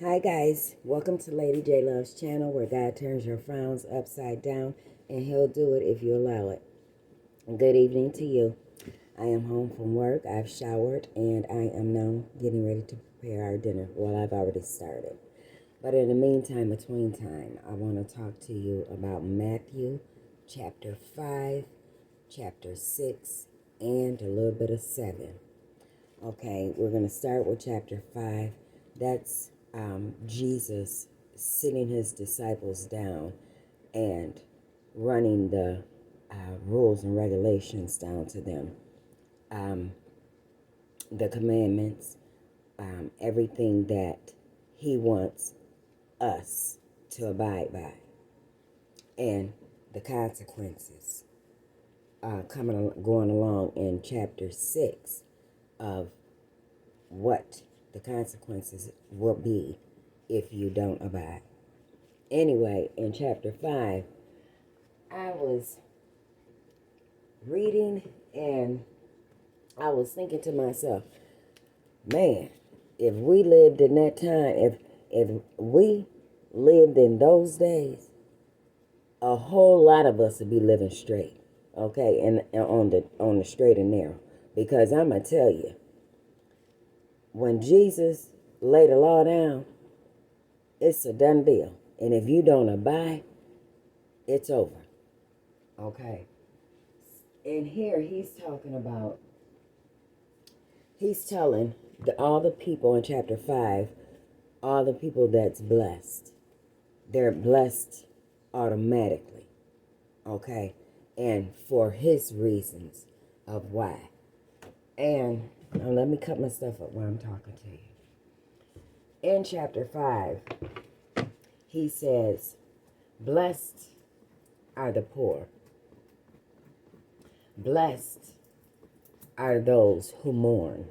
Hi guys, welcome to Lady J Love's channel where God turns your frowns upside down and he'll do it if you allow it. Good evening to you. I am home from work, I've showered, and I am now getting ready to prepare our dinner. Well, I've already started. But in the meantime, between time, I want to talk to you about Matthew chapter 5, chapter 6, and a little bit of 7. Okay, we're going to start with chapter 5. That's Jesus sitting his disciples down and running the rules and regulations down to them. The commandments, everything that he wants us to abide by, and the consequences going along in chapter 6 of what the consequences will be if you don't abide. Anyway, in chapter 5, I was reading and I was thinking to myself, man, if we lived in that time, if we lived in those days, a whole lot of us would be living straight, okay, and on the straight and narrow. Because I'm gonna tell you, when Jesus laid the law down, it's a done deal. And if you don't abide, it's over. Okay. And here he's telling all the people in chapter 5, all the people that's blessed. They're blessed automatically. Okay. And for his reasons of why. And now let me cut my stuff up while I'm talking to you. In chapter 5, he says, blessed are the poor. Blessed are those who mourn.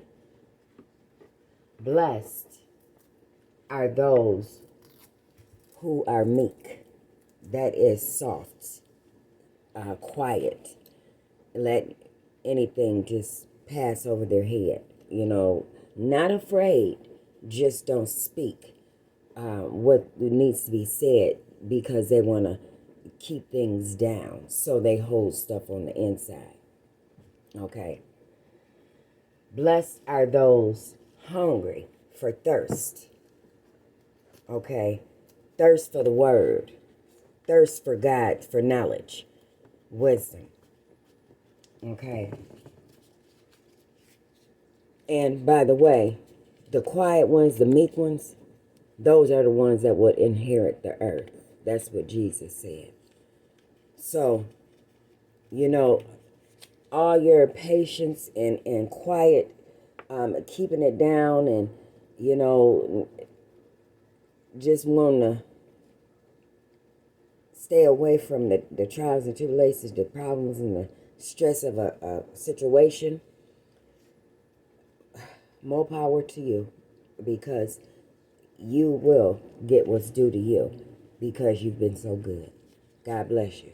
Blessed are those who are meek. That is soft, quiet. Let anything just pass over their head. Not afraid. Just don't speak what needs to be said because they want to keep things down. So they hold stuff on the inside. Okay. Blessed are those hungry for thirst. Okay. Thirst for the word. Thirst for God, for knowledge, wisdom. Okay. And by the way, the quiet ones, the meek ones, those are the ones that would inherit the earth. That's what Jesus said. So, all your patience and quiet, keeping it down and, just want to stay away from the trials and tribulations, the problems and the stress of a situation, more power to you, because you will get what's due to you because you've been so good. God bless you.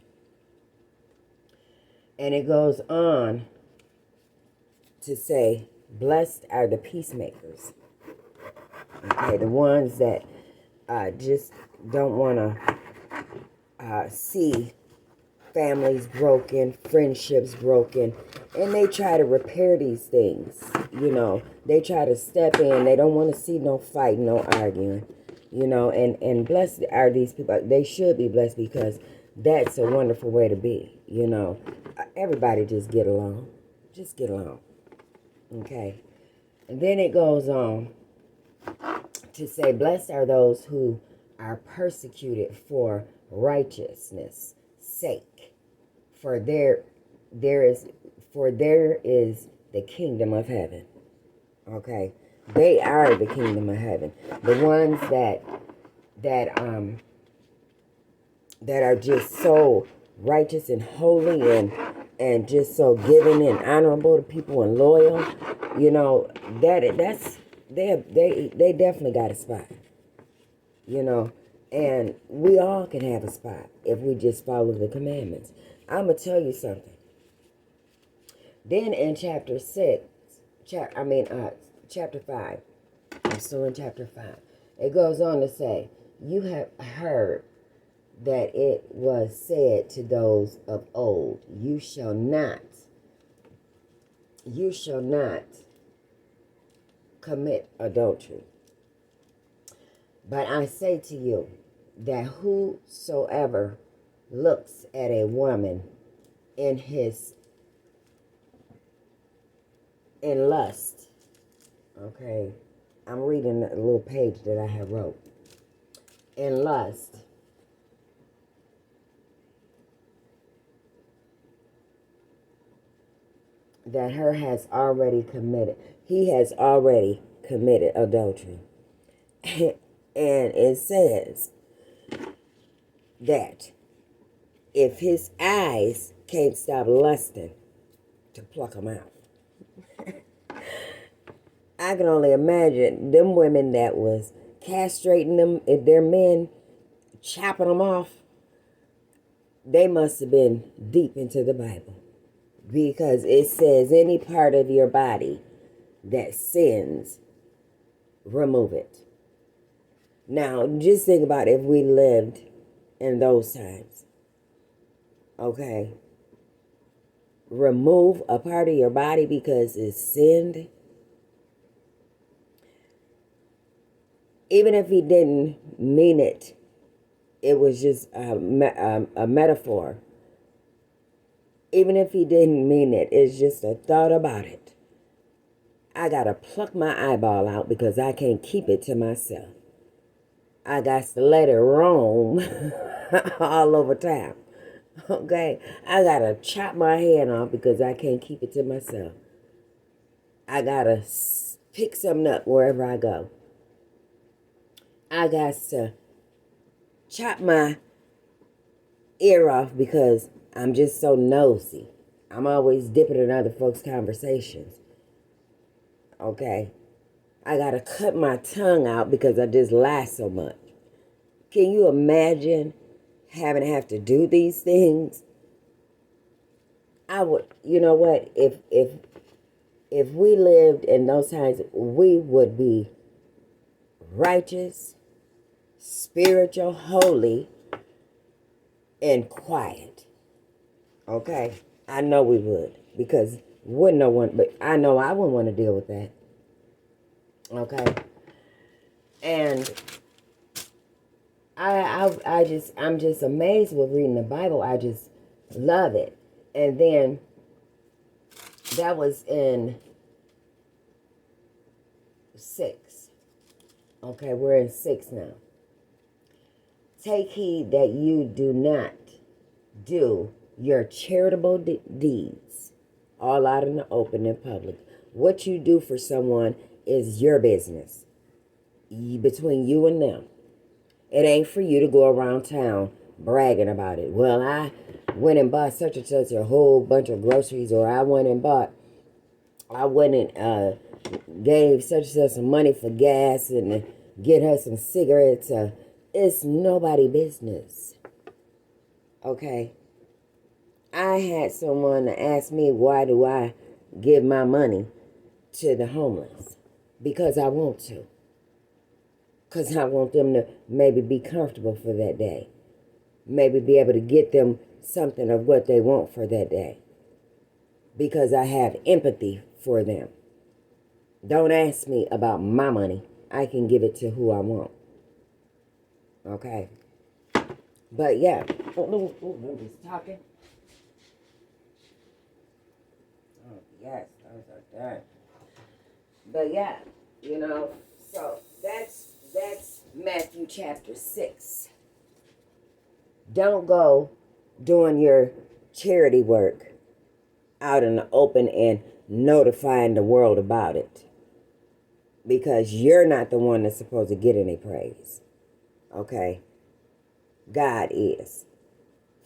And it goes on to say, blessed are the peacemakers. Okay, the ones that just don't want to see families broken, friendships broken, and they try to repair these things. They try to step in. They don't want to see no fighting, no arguing. And blessed are these people. They should be blessed because that's a wonderful way to be. Everybody just get along. Just get along. Okay. And then it goes on to say, blessed are those who are persecuted for righteousness' sake, for there is the kingdom of heaven. Okay, they are the kingdom of heaven. The ones that are just so righteous and holy and just so giving and honorable to people and loyal, they definitely got a spot. And we all can have a spot if we just follow the commandments. I'm gonna tell you something. Then in chapter 5. I'm still in chapter 5. It goes on to say, you have heard that it was said to those of old, you shall not commit adultery. But I say to you that whosoever looks at a woman in lust, okay, I'm reading a little page that I have wrote. In lust, that he has already committed adultery. And it says that if his eyes can't stop lusting, to pluck them out. I can only imagine them women that was castrating them, if their men chopping them off, they must have been deep into the Bible. Because it says any part of your body that sins, remove it. Now, just think about if we lived in those times. Okay? Remove a part of your body because it's sinned. Even if he didn't mean it, it was just a metaphor. Even if he didn't mean it, it's just a thought about it. I gotta pluck my eyeball out because I can't keep it to myself. I got to let it roam all over town. Okay? I gotta chop my hand off because I can't keep it to myself. I gotta pick something up wherever I go. I got to chop my ear off because I'm just so nosy. I'm always dipping in other folks' conversations. Okay? I gotta cut my tongue out because I just lie so much. Can you imagine having to have to do these things? I would, you know what? If we lived in those times, we would be righteous, spiritual, holy, and quiet. Okay? I know we would, because wouldn't no one, but I know I wouldn't want to deal with that. Okay? And I'm just amazed with reading the Bible. I just love it. And then that was in 6. Okay, we're in 6 now. Take heed that you do not do your charitable deeds all out in the open in public. What you do for someone is your business, between you and them. It ain't for you to go around town bragging about it. Well, I went and bought such and such a whole bunch of groceries, or I went and gave such and such some money for gas and get her some cigarettes. It's nobody business. Okay? I had someone ask me, why do I give my money to the homeless? Because I want to. Because I want them to maybe be comfortable for that day. Maybe be able to get them something of what they want for that day. Because I have empathy for them. Don't ask me about my money. I can give it to who I want. Okay? But yeah. Oh, nobody's talking. Oh, yes, those are done. But yeah, so that's Matthew chapter 6. Don't go doing your charity work out in the open and notifying the world about it. Because you're not the one that's supposed to get any praise. Okay? God is.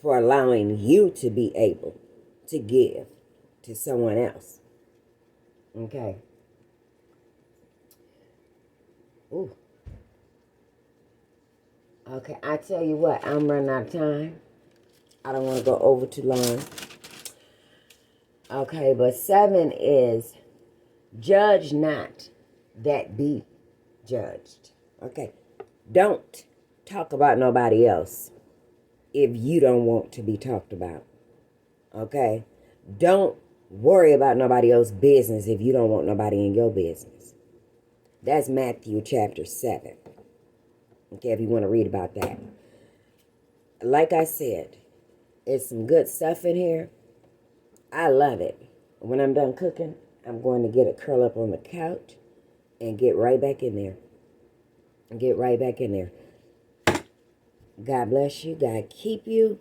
For allowing you to be able to give to someone else. Okay? Ooh. Okay, I tell you what, I'm running out of time. I don't want to go over too long. Okay, but 7 is judge not that be judged. Okay, Don't talk about nobody else if you don't want to be talked about. Okay? Don't worry about nobody else's business if you don't want nobody in your business. That's Matthew chapter 7. Okay, if you want to read about that. Like I said, it's some good stuff in here. I love it. When I'm done cooking, I'm going to get a curl up on the couch and get right back in there. Get right back in there. God bless you. God keep you.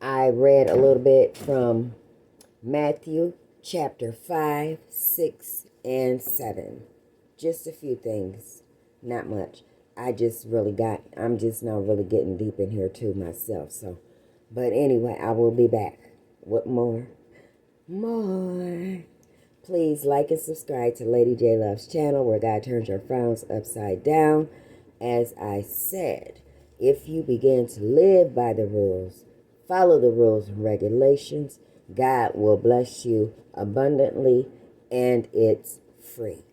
I read a little bit from Matthew chapter 5, 6, and 7. Just a few things. Not much. I'm just now really getting deep in here too myself. So, but anyway, I will be back with more. Please like and subscribe to Lady J Love's channel where God turns your frowns upside down. As I said, if you begin to live by the rules, follow the rules and regulations, God will bless you abundantly, and it's free.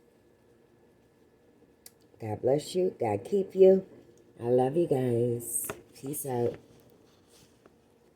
God bless you. God keep you. I love you guys. Peace out.